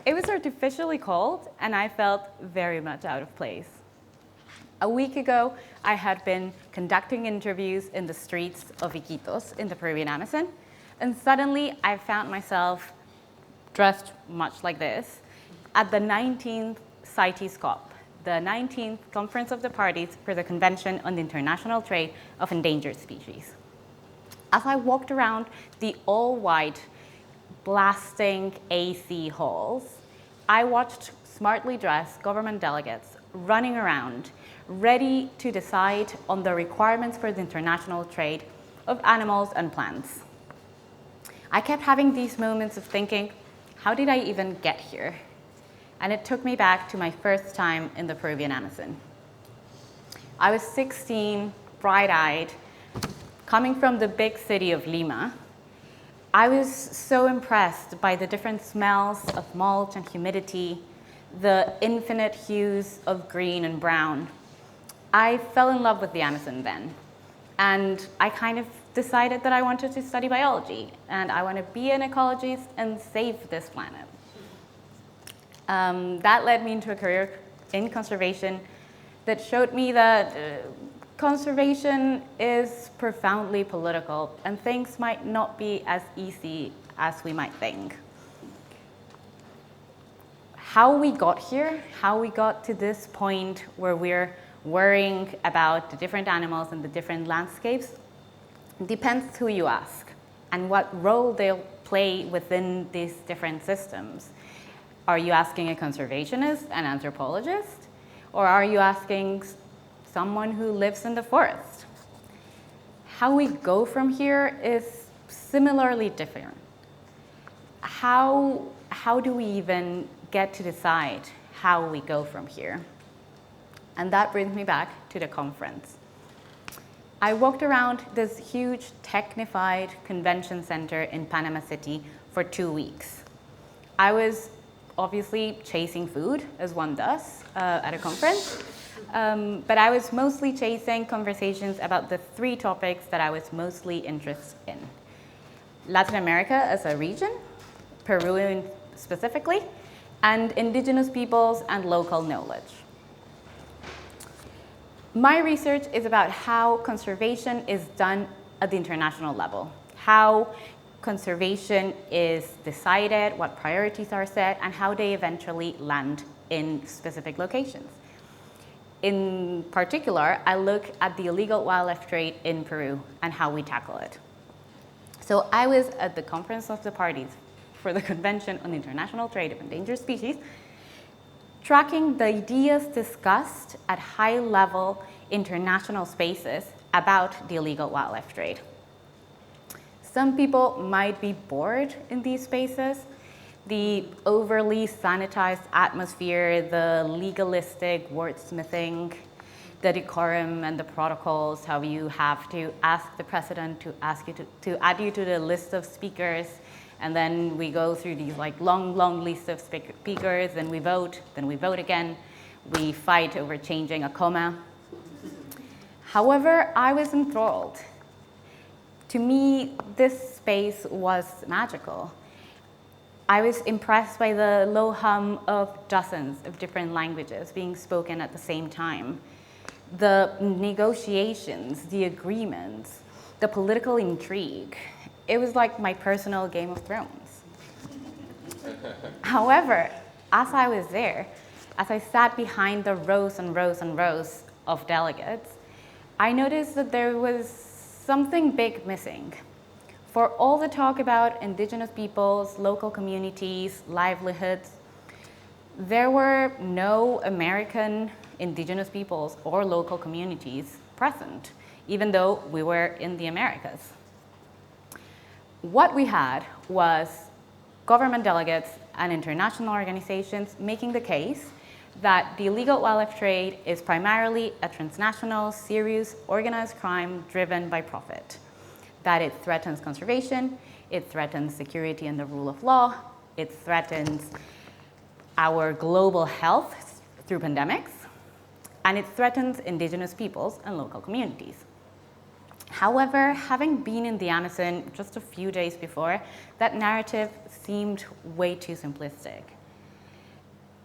It was artificially cold, and I felt very much out of place. A week ago, I had been conducting interviews in the streets of Iquitos in the Peruvian Amazon, and suddenly I found myself dressed much like this at the 19th CITES COP, the 19th Conference of the Parties for the Convention on the International Trade of Endangered Species. As I walked around the all-white, blasting AC halls, I watched smartly dressed government delegates running around, ready to decide on the requirements for the international trade of animals and plants. I kept having these moments of thinking, how did I even get here? And it took me back to my first time in the Peruvian Amazon. I was 16, bright-eyed, coming from the big city of Lima. I was so impressed by the different smells of mulch and humidity, the infinite hues of green and brown. I fell in love with the Amazon then, and I kind of decided that I wanted to study biology, and I want to be an ecologist and save this planet. That led me into a career in conservation that showed me that conservation is profoundly political, and things might not be as easy as we might think. How we got here, how we got to this point where we're worrying about the different animals and the different landscapes depends who you ask and what role they'll play within these different systems. Are you asking a conservationist, an anthropologist, or are you asking someone who lives in the forest? How we go from here is similarly different. How do we even get to decide how we go from here? And that brings me back to the conference. I walked around this huge technified convention center in Panama City for 2 weeks. I was obviously chasing food, as one does at a conference, but I was mostly chasing conversations about the 3 topics that I was mostly interested in. Latin America as a region, Peru specifically, and indigenous peoples and local knowledge. My research is about how conservation is done at the international level, how conservation is decided, what priorities are set, and how they eventually land in specific locations. In particular, I look at the illegal wildlife trade in Peru and how we tackle it. So I was at the Conference of the Parties for the Convention on the International Trade of Endangered Species, tracking the ideas discussed at high-level international spaces about the illegal wildlife trade. Some people might be bored in these spaces. The overly sanitized atmosphere, the legalistic wordsmithing, the decorum and the protocols, how you have to ask the president to add you to the list of speakers, and then we go through these long lists of speakers, then we vote again. We fight over changing a comma. However, I was enthralled. To me, this space was magical. I was impressed by the low hum of dozens of different languages being spoken at the same time. The negotiations, the agreements, the political intrigue. It was like my personal Game of Thrones. However, as I was there, as I sat behind the rows and rows and rows of delegates, I noticed that there was something big missing. For all the talk about indigenous peoples, local communities, livelihoods, there were no American indigenous peoples or local communities present, even though we were in the Americas. What we had was government delegates and international organizations making the case that the illegal wildlife trade is primarily a transnational, serious, organized crime driven by profit, that it threatens conservation, it threatens security and the rule of law, it threatens our global health through pandemics, and it threatens indigenous peoples and local communities. However, having been in the Amazon just a few days before, that narrative seemed way too simplistic.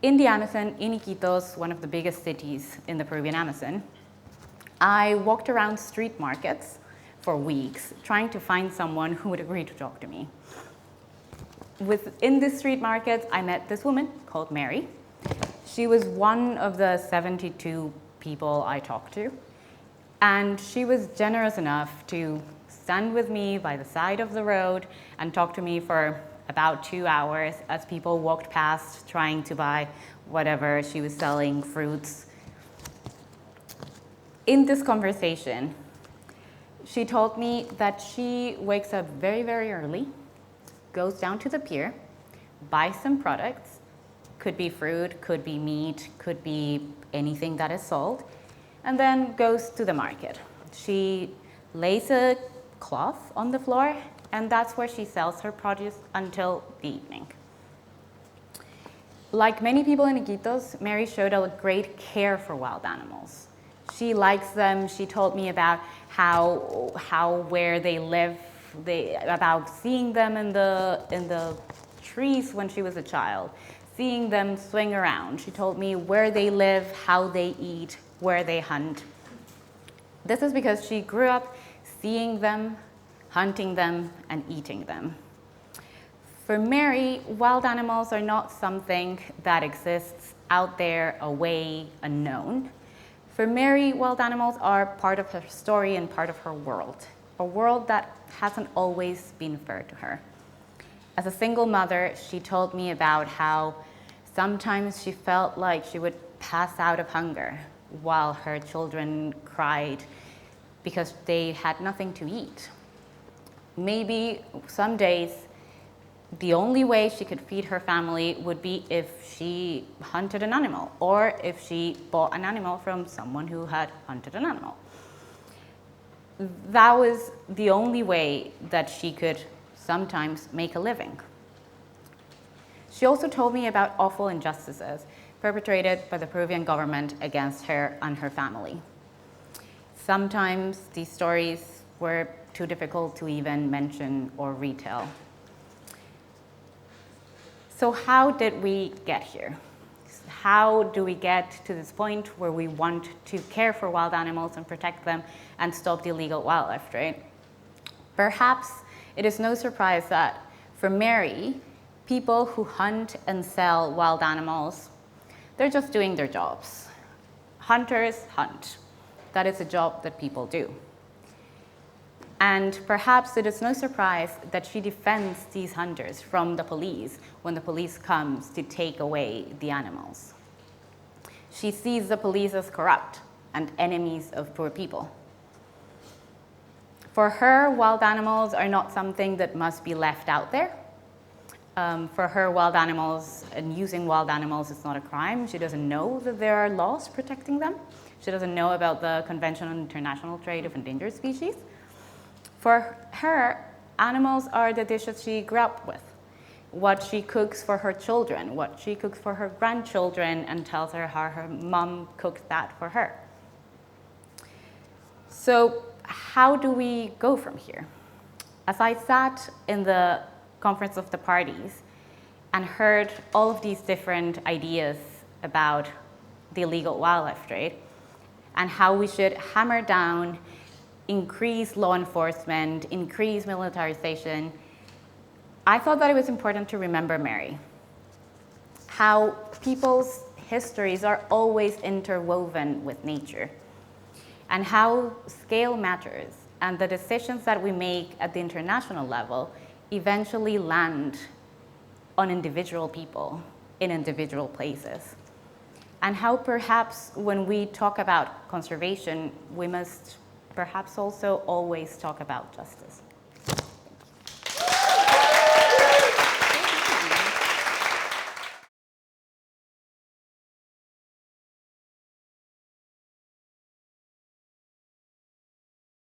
In the Amazon, in Iquitos, one of the biggest cities in the Peruvian Amazon, I walked around street markets for weeks trying to find someone who would agree to talk to me. Within the street markets, I met this woman called Mary. She was one of the 72 people I talked to, and she was generous enough to stand with me by the side of the road and talk to me for about 2 hours as people walked past trying to buy whatever she was selling, fruits. In this conversation, she told me that she wakes up very, very early, goes down to the pier, buys some products, could be fruit, could be meat, could be anything that is sold, and then goes to the market. She lays a cloth on the floor, and that's where she sells her produce until the evening. Like many people in Iquitos, Mary showed a great care for wild animals. She likes them. She told me about where they live, about seeing them in the trees when she was a child, seeing them swing around. She told me where they live, how they eat, where they hunt. This is because she grew up seeing them, hunting them, and eating them. For Mary, wild animals are not something that exists out there, away, unknown. For Mary, wild animals are part of her story and part of her world, a world that hasn't always been fair to her. As a single mother, she told me about how sometimes she felt like she would pass out of hunger while her children cried because they had nothing to eat. Maybe some days, the only way she could feed her family would be if she hunted an animal or if she bought an animal from someone who had hunted an animal. That was the only way that she could sometimes make a living. She also told me about awful injustices perpetrated by the Peruvian government against her and her family. Sometimes these stories were too difficult to even mention or retell. So how did we get here? How do we get to this point where we want to care for wild animals and protect them and stop the illegal wildlife trade? Perhaps it is no surprise that for Mary, people who hunt and sell wild animals, they're just doing their jobs. Hunters hunt. That is a job that people do. And perhaps it is no surprise that she defends these hunters from the police when the police comes to take away the animals. She sees the police as corrupt and enemies of poor people. For her, wild animals are not something that must be left out there. For her, wild animals and using wild animals is not a crime. She doesn't know that there are laws protecting them. She doesn't know about the Convention on International Trade of Endangered Species. For her, animals are the dishes she grew up with, what she cooks for her children, what she cooks for her grandchildren, and tells her how her mom cooked that for her. So how do we go from here? As I sat in the Conference of the Parties and heard all of these different ideas about the illegal wildlife trade and how we should hammer down, increase law enforcement, increase militarization, I thought that it was important to remember Mary. How people's histories are always interwoven with nature, and how scale matters, and the decisions that we make at the international level eventually land on individual people in individual places. And how perhaps when we talk about conservation, we must perhaps also always talk about justice.